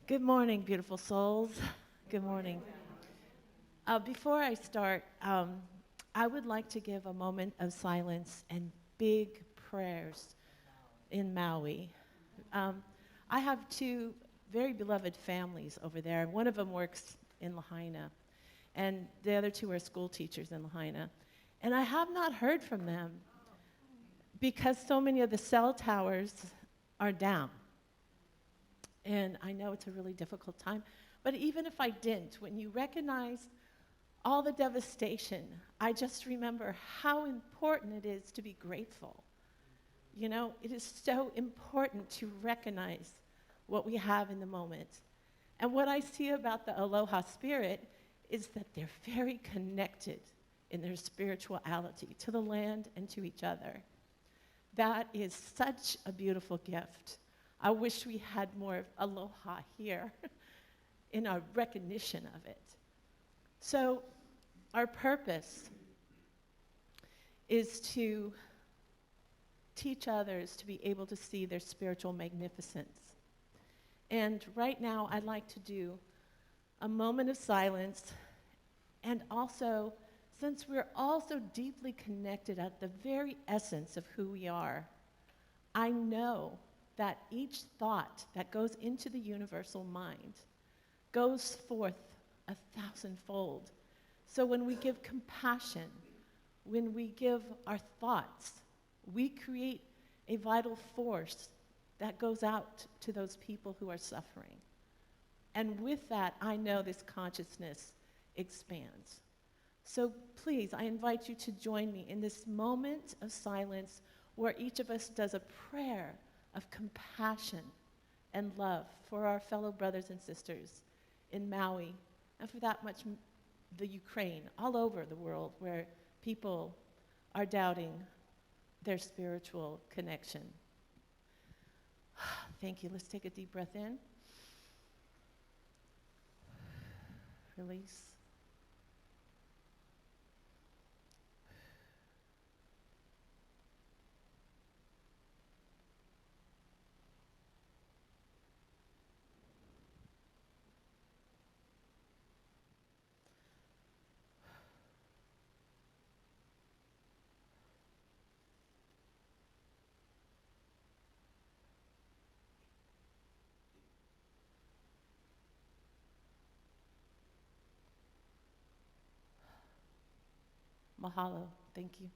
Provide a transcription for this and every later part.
Good morning, beautiful souls. Good morning. Before I start, I would like to give a moment of silence and big prayers in Maui. I have two very beloved families over there. One of them works in Lahaina, and the other two are school teachers in Lahaina. And I have not heard from them because so many of the cell towers are down. And I know it's a really difficult time, but even if I didn't, when you recognize all the devastation, I just remember how important it is to be grateful. You know, it is so important to recognize what we have in the moment. And what I see about the Aloha spirit is that they're very connected in their spirituality to the land and to each other. That is such a beautiful gift. I wish we had more aloha here in our recognition of it. So our purpose is to teach others to be able to see their spiritual magnificence. And right now I'd like to do a moment of silence, and also, since we're all so deeply connected at the very essence of who we are, I know that each thought that goes into the universal mind goes forth 1,000-fold. So when we give compassion, when we give our thoughts, we create a vital force that goes out to those people who are suffering. And with that, I know this consciousness expands. So please, I invite you to join me in this moment of silence where each of us does a prayer of compassion and love for our fellow brothers and sisters in Maui, and for that much the Ukraine, all over the world where people are doubting their spiritual connection. Thank you. Let's take a deep breath in. Release. Mahalo. Thank you.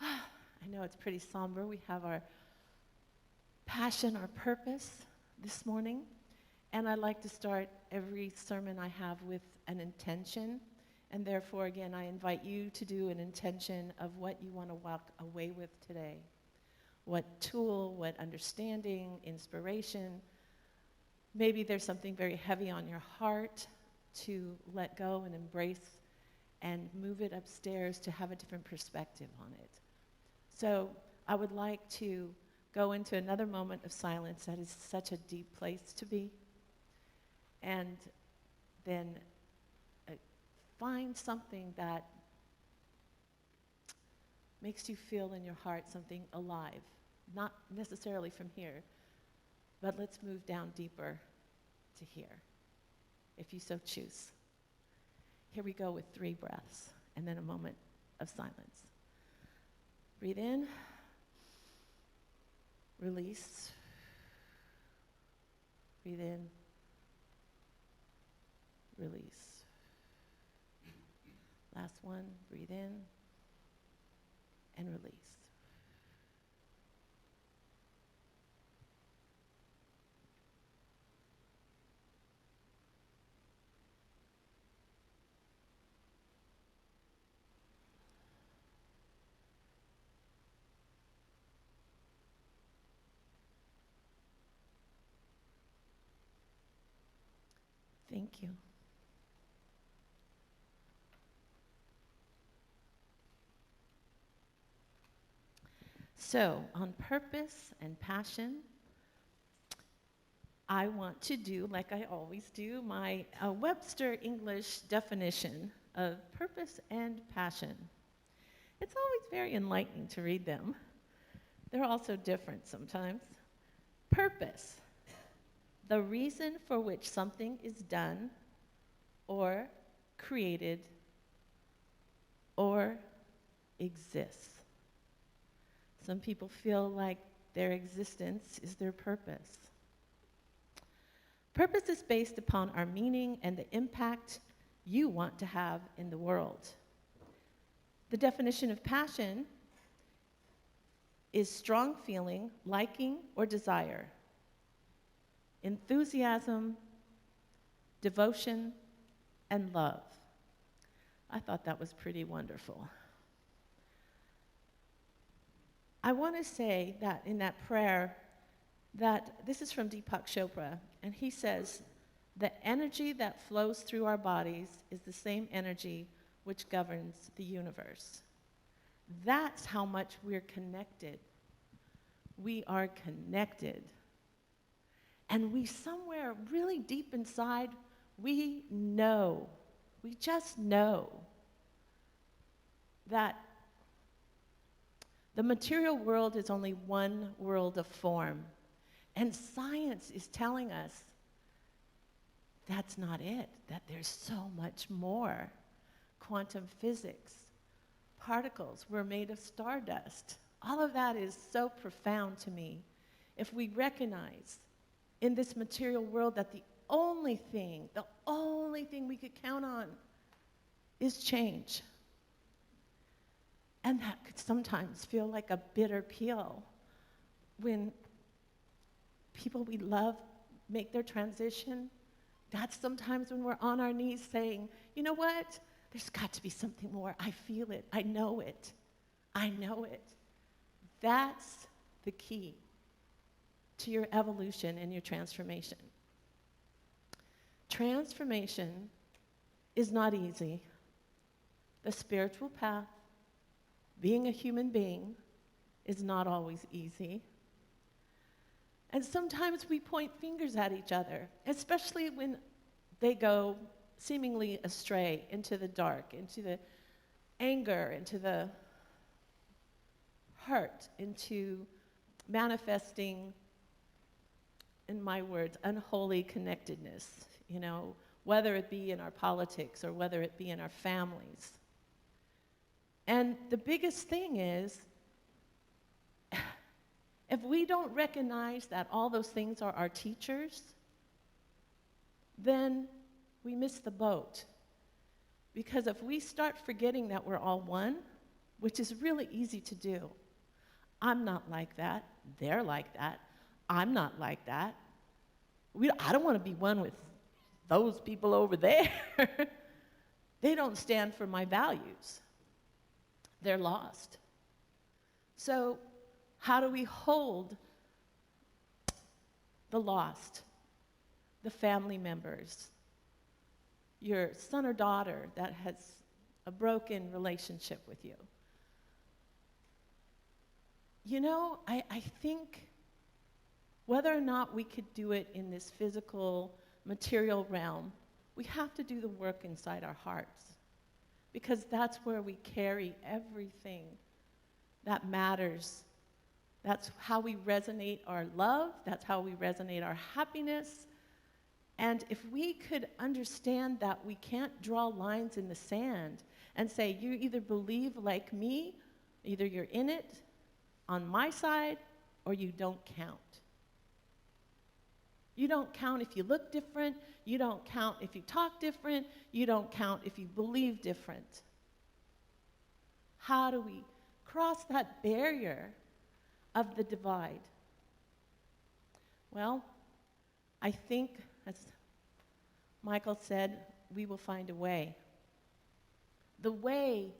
I know it's pretty somber. We have our passion, our purpose this morning. And I like to start every sermon I have with an intention. And therefore, again, I invite you to do an intention of what you want to walk away with today. What tool, what understanding, inspiration. Maybe there's something very heavy on your heart to let go and embrace and move it upstairs to have a different perspective on it. So I would like to go into another moment of silence. That is such a deep place to be. And then find something that makes you feel in your heart something alive. Not necessarily from here, but let's move down deeper to here, if you so choose. Here we go with 3 breaths, and then a moment of silence. Breathe in, release, breathe in, release. Last one, breathe in and release. Thank you. So, on purpose and passion, I want to do, like I always do, my Webster English definition of purpose and passion. It's always very enlightening to read them. They're also different sometimes. Purpose. the reason for which something is done or created or exists. Some people feel like their existence is their purpose. Purpose is based upon our meaning and the impact you want to have in the world. The definition of passion is strong feeling, liking, or desire, enthusiasm, devotion, and love. I thought that was pretty wonderful. I want to say that in that prayer, that this is from Deepak Chopra, and he says, the energy that flows through our bodies is the same energy which governs the universe. That's how much we're connected. We are connected. And we somewhere really deep inside, we just know that the material world is only one world of form. And science is telling us that's not it, that there's so much more. Quantum physics, particles, we're made of stardust. All of that is so profound to me. If we recognize in this material world that the only thing we could count on is change. And that could sometimes feel like a bitter pill when people we love make their transition. That's sometimes when we're on our knees saying, you know what? There's got to be something more. I feel it. I know it. I know it. That's the key to your evolution and your transformation. Transformation is not easy. The spiritual path, being a human being, is not always easy. And sometimes we point fingers at each other, especially when they go seemingly astray into the dark, into the anger, into the hurt, into manifesting, in my words, unholy connectedness, whether it be in our politics or whether it be in our families. And the biggest thing is, if we don't recognize that all those things are our teachers, then we miss the boat. Because if we start forgetting that we're all one, which is really easy to do, I'm not like that, they're like that, I'm not like that. I don't want to be one with those people over there. They don't stand for my values. They're lost. So how do we hold the lost, the family members, your son or daughter that has a broken relationship with you? I think whether or not we could do it in this physical, material realm, we have to do the work inside our hearts, because that's where we carry everything that matters. That's how we resonate our love. That's how we resonate our happiness. And if we could understand that we can't draw lines in the sand and say, you either believe like me, either you're in it on my side, or you don't count. You don't count if you look different. You don't count if you talk different. You don't count if you believe different. How do we cross that barrier of the divide? Well, I think, as Michael said, we will find a way. The way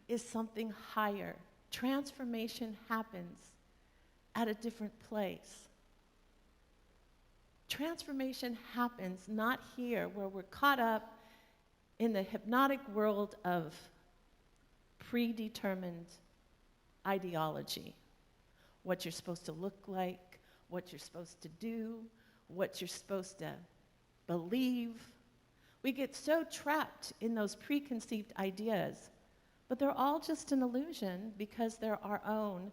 is something higher. Transformation happens at a different place. Transformation happens not here, where we're caught up in the hypnotic world of predetermined ideology. What you're supposed to look like, what you're supposed to do, what you're supposed to believe. We get so trapped in those preconceived ideas, but they're all just an illusion because they're our own.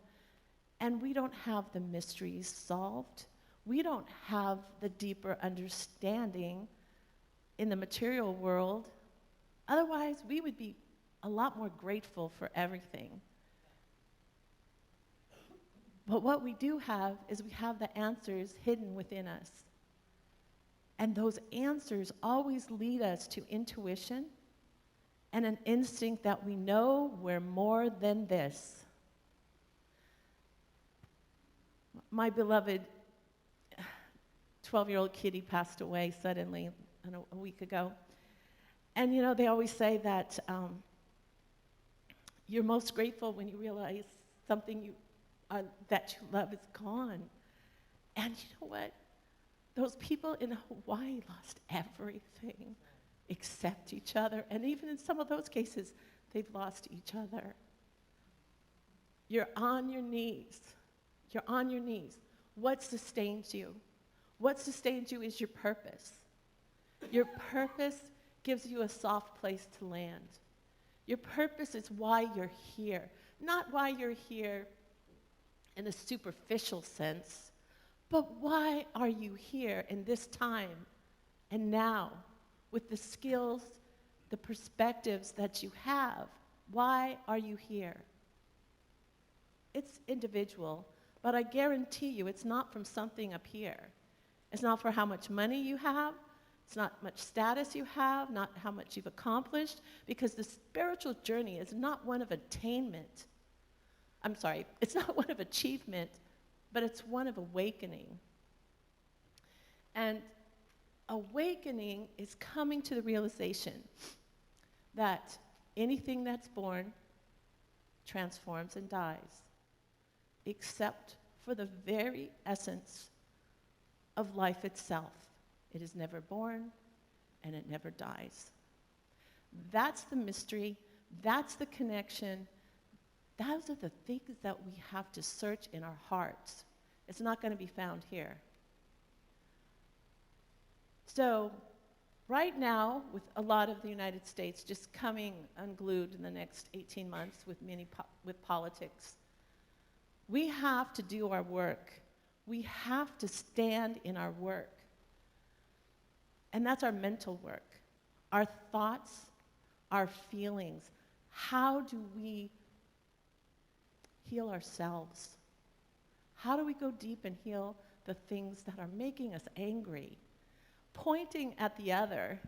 and we don't have the mysteries solved. We don't have the deeper understanding in the material world. Otherwise, we would be a lot more grateful for everything. But what we do have is we have the answers hidden within us. And those answers always lead us to intuition and an instinct that we know we're more than this. My beloved 12-year-old Kitty passed away suddenly a week ago. And you know, they always say that you're most grateful when you realize something that you love is gone. And you know what? Those people in Hawaii lost everything except each other. And even in some of those cases, they've lost each other. You're on your knees. You're on your knees. What sustains you? What sustains you is your purpose. Your purpose gives you a soft place to land. Your purpose is why you're here, not why you're here in a superficial sense, but why are you here in this time and now with the skills, the perspectives that you have? Why are you here? It's individual, but I guarantee you it's not from something up here. It's not for how much money you have. It's not much status you have, not how much you've accomplished, because the spiritual journey is not one of attainment. I'm sorry, it's not one of achievement, but it's one of awakening. And awakening is coming to the realization that anything that's born transforms and dies, except for the very essence of life itself. It is never born, and it never dies. That's the mystery. That's the connection. Those are the things that we have to search in our hearts. It's not going to be found here. So, right now, with a lot of the United States just coming unglued in the next 18 months with politics, we have to do our work. We have to stand in our work. And that's our mental work, our thoughts, our feelings. How do we heal ourselves? How do we go deep and heal the things that are making us angry? Pointing at the other.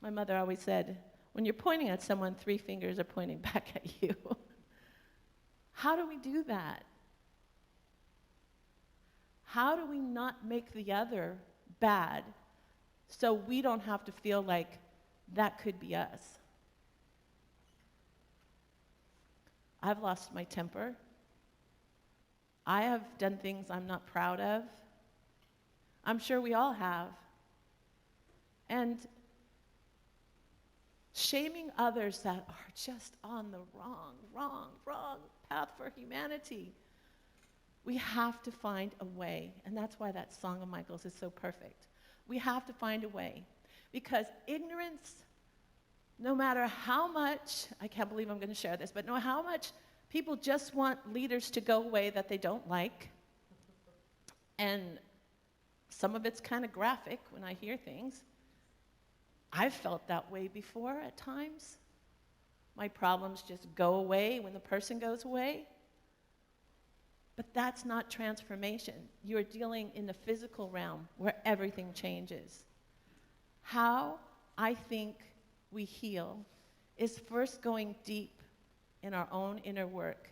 My mother always said, when you're pointing at someone, 3 fingers are pointing back at you. How do we do that? How do we not make the other bad so we don't have to feel like that could be us? I've lost my temper. I have done things I'm not proud of. I'm sure we all have. And shaming others that are just on the wrong path for humanity. We have to find a way, and that's why that song of Michael's is so perfect. We have to find a way, because ignorance, no matter how much, I can't believe I'm going to share this, but no matter how much people just want leaders to go away that they don't like, and some of it's kind of graphic when I hear things. I've felt that way before at times. My problems just go away when the person goes away. But that's not transformation. You're dealing in the physical realm where everything changes. How I think we heal is first going deep in our own inner work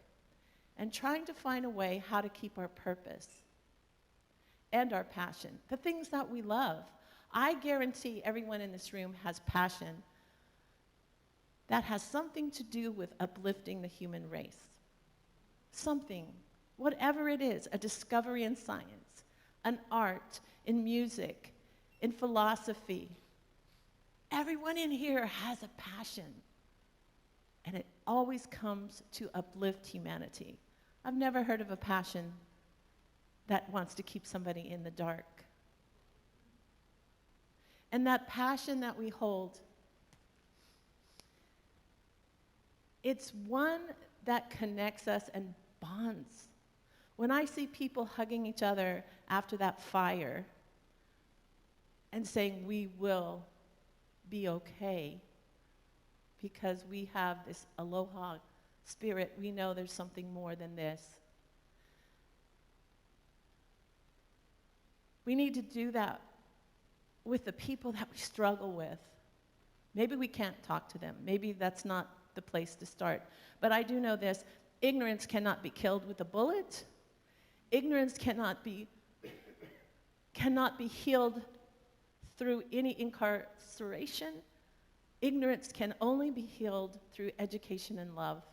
and trying to find a way how to keep our purpose and our passion, the things that we love. I guarantee everyone in this room has passion that has something to do with uplifting the human race. Something. Whatever it is, a discovery in science, an art, in music, in philosophy. Everyone in here has a passion, and it always comes to uplift humanity. I've never heard of a passion that wants to keep somebody in the dark. And that passion that we hold, it's one that connects us and bonds. When I see people hugging each other after that fire and saying, we will be okay because we have this aloha spirit, we know there's something more than this. We need to do that with the people that we struggle with. Maybe we can't talk to them. Maybe that's not the place to start. But I do know this: ignorance cannot be killed with a bullet. Ignorance cannot be healed through any incarceration. Ignorance can only be healed through education and love.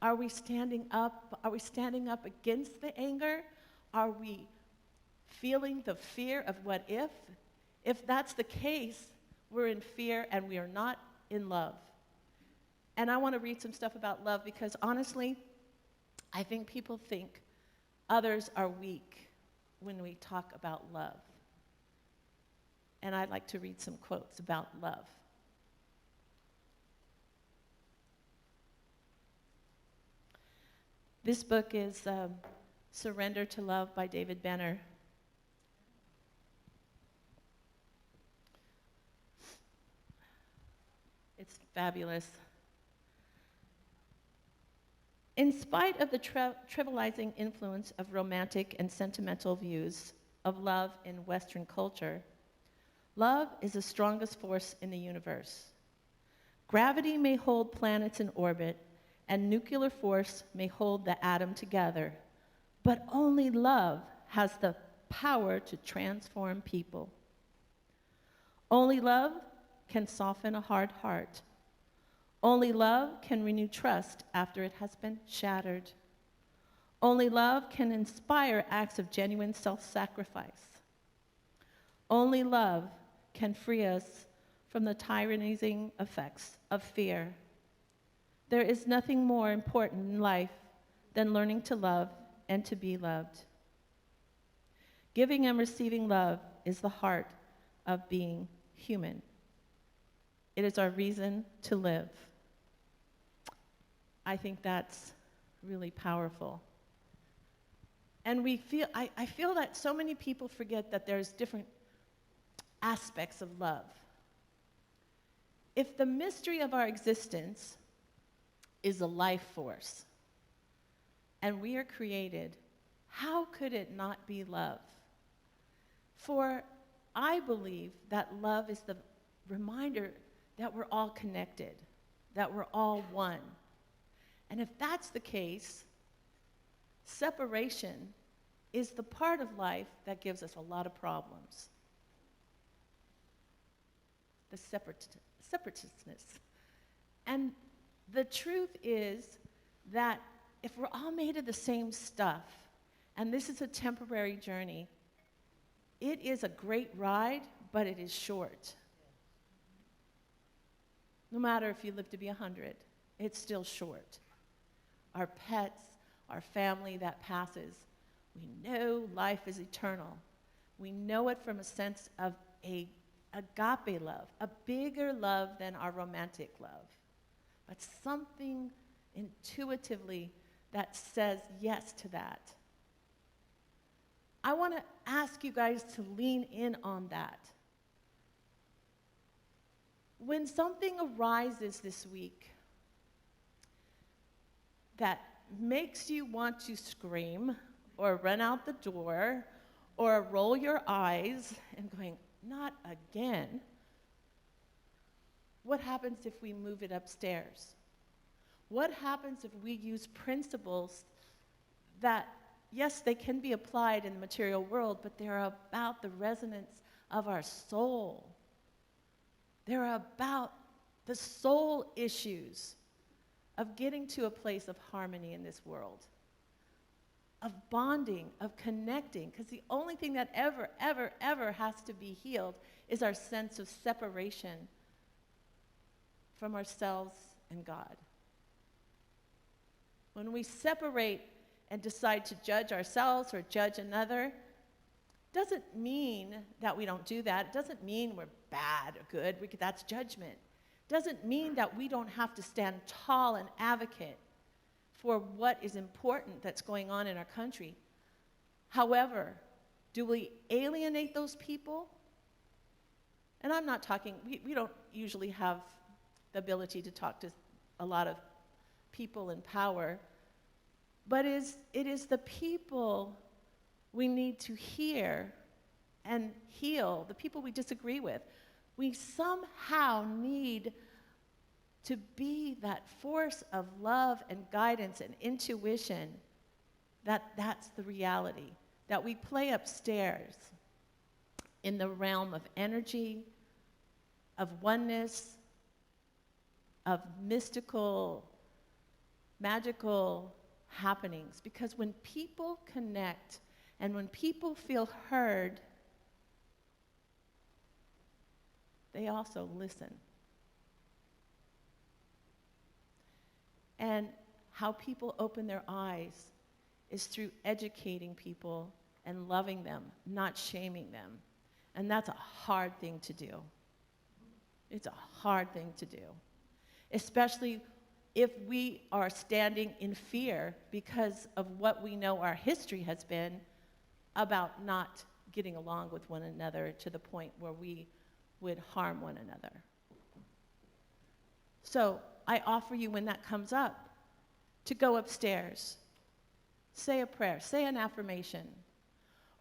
Are we standing up? Are we standing up against the anger? Are we feeling the fear of what if? If that's the case, we're in fear and we are not in love. And I want to read some stuff about love because honestly, I think people think others are weak when we talk about love. And I'd like to read some quotes about love. This book is Surrender to Love by David Benner. It's fabulous. In spite of the trivializing influence of romantic and sentimental views of love in Western culture, love is the strongest force in the universe. Gravity may hold planets in orbit, and nuclear force may hold the atom together, but only love has the power to transform people. Only love can soften a hard heart. Only love can renew trust after it has been shattered. Only love can inspire acts of genuine self-sacrifice. Only love can free us from the tyrannizing effects of fear. There is nothing more important in life than learning to love and to be loved. Giving and receiving love is the heart of being human. It is our reason to live. I think that's really powerful. And I feel that so many people forget that there's different aspects of love. If the mystery of our existence is a life force, and we are created, how could it not be love? For I believe that love is the reminder that we're all connected, that we're all one. And if that's the case, separation is the part of life that gives us a lot of problems. The separateness. And the truth is that if we're all made of the same stuff, and this is a temporary journey, it is a great ride, but it is short. No matter if you live to be 100, it's still short. Our pets, our family that passes, we know life is eternal. We know it from a sense of a agape love, a bigger love than our romantic love. But something intuitively that says yes to that. I want to ask you guys to lean in on that. When something arises this week that makes you want to scream or run out the door or roll your eyes and going, not again, what happens if we move it upstairs? What happens if we use principles that, yes, they can be applied in the material world, but they're about the resonance of our soul. They're about the soul issues of getting to a place of harmony in this world, of bonding, of connecting, because the only thing that ever has to be healed is our sense of separation from ourselves and God. When we separate and decide to judge ourselves or judge another, doesn't mean that we don't do that. It doesn't mean we're bad or good. That's judgment. Doesn't mean that we don't have to stand tall and advocate for what is important that's going on in our country. However, do we alienate those people? And I'm not talking, we don't usually have the ability to talk to a lot of people in power, but it is the people we need to hear and heal, the people we disagree with. We somehow need to be that force of love and guidance and intuition, that's the reality, that we play upstairs in the realm of energy, of oneness, of mystical, magical happenings. Because when people connect and when people feel heard, they also listen. And how people open their eyes is through educating people and loving them, not shaming them. And that's a hard thing to do. It's a hard thing to do, especially if we are standing in fear because of what we know our history has been about not getting along with one another to the point where we would harm one another. So I offer you, when that comes up, to go upstairs, say a prayer, say an affirmation,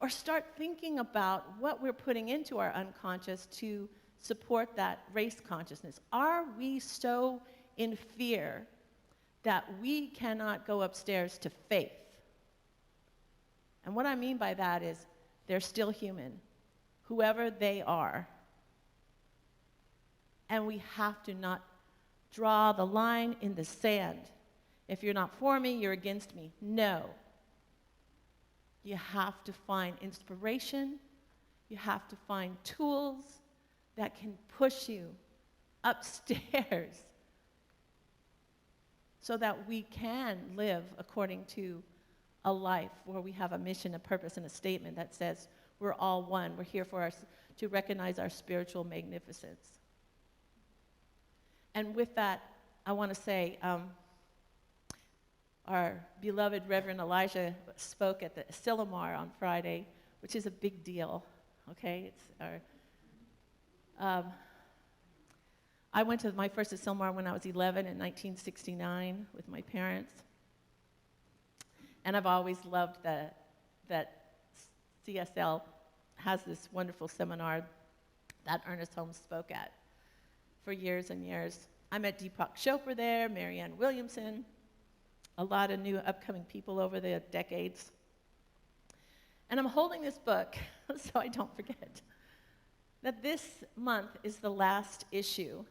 or start thinking about what we're putting into our unconscious to support that race consciousness. Are we so in fear that we cannot go upstairs to faith? And what I mean by that is they're still human, whoever they are. And we have to not draw the line in the sand. If you're not for me, you're against me. No. You have to find inspiration. You have to find tools that can push you upstairs so that we can live according to a life where we have a mission, a purpose, and a statement that says we're all one. We're here for to recognize our spiritual magnificence. And with that, I want to say our beloved Reverend Elijah spoke at the Silomar on Friday, which is a big deal, okay? It's our, I went to my first Silomar when I was 11 in 1969 with my parents. And I've always loved that CSL has this wonderful seminar that Ernest Holmes spoke at for years and years. I met Deepak Chopra there, Marianne Williamson, a lot of new upcoming people over the decades. And I'm holding this book so I don't forget that this month is the last issue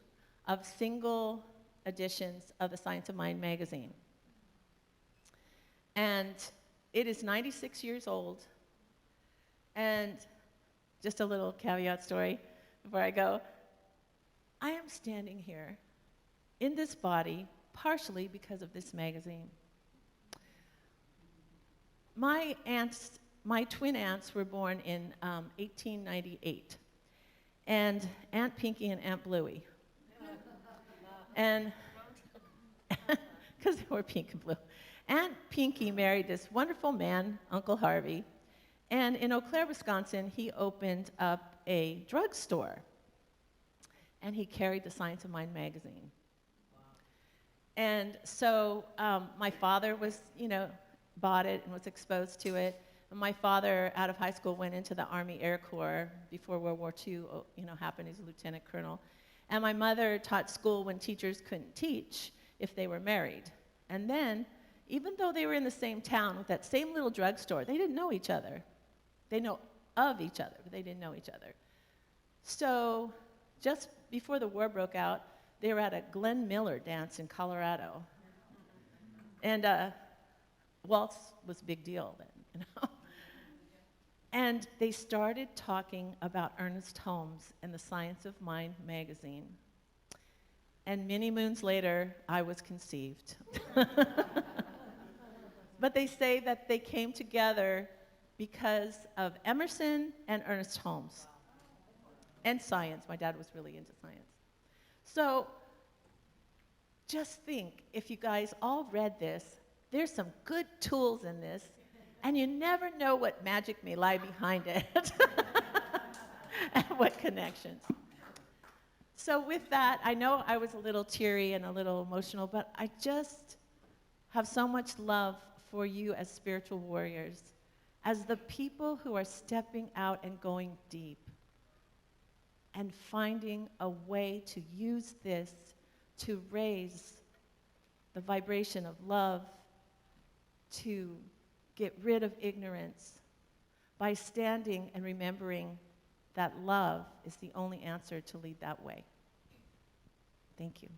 of single editions of the Science of Mind magazine. And it is 96 years old. And just a little caveat story before I go. I am standing here in this body partially because of this magazine. My twin aunts were born in 1898. And Aunt Pinky and Aunt Bluey. And because they were pink and blue. Aunt Pinky married this wonderful man, Uncle Harvey, and in Eau Claire, Wisconsin, he opened up a drugstore, and he carried the Science of Mind magazine. Wow. And so my father bought it and was exposed to it. And my father, out of high school, went into the Army Air Corps before World War II, happened. He's a lieutenant colonel. And my mother taught school when teachers couldn't teach if they were married. And then, even though they were in the same town with that same little drugstore, they didn't know each other. They know of each other, but they didn't know each other. So just before the war broke out, they were at a Glenn Miller dance in Colorado. And waltz was a big deal then, And they started talking about Ernest Holmes and the Science of Mind magazine. And many moons later, I was conceived. But they say that they came together because of Emerson and Ernest Holmes. And science. My dad was really into science. So just think, if you guys all read this, There's some good tools in this, and you never know what magic may lie behind it and what connections. So with that, I know I was a little teary and a little emotional, but I just have so much love for you as spiritual warriors, as the people who are stepping out and going deep and finding a way to use this to raise the vibration of love, to get rid of ignorance by standing and remembering that love is the only answer to lead that way. Thank you.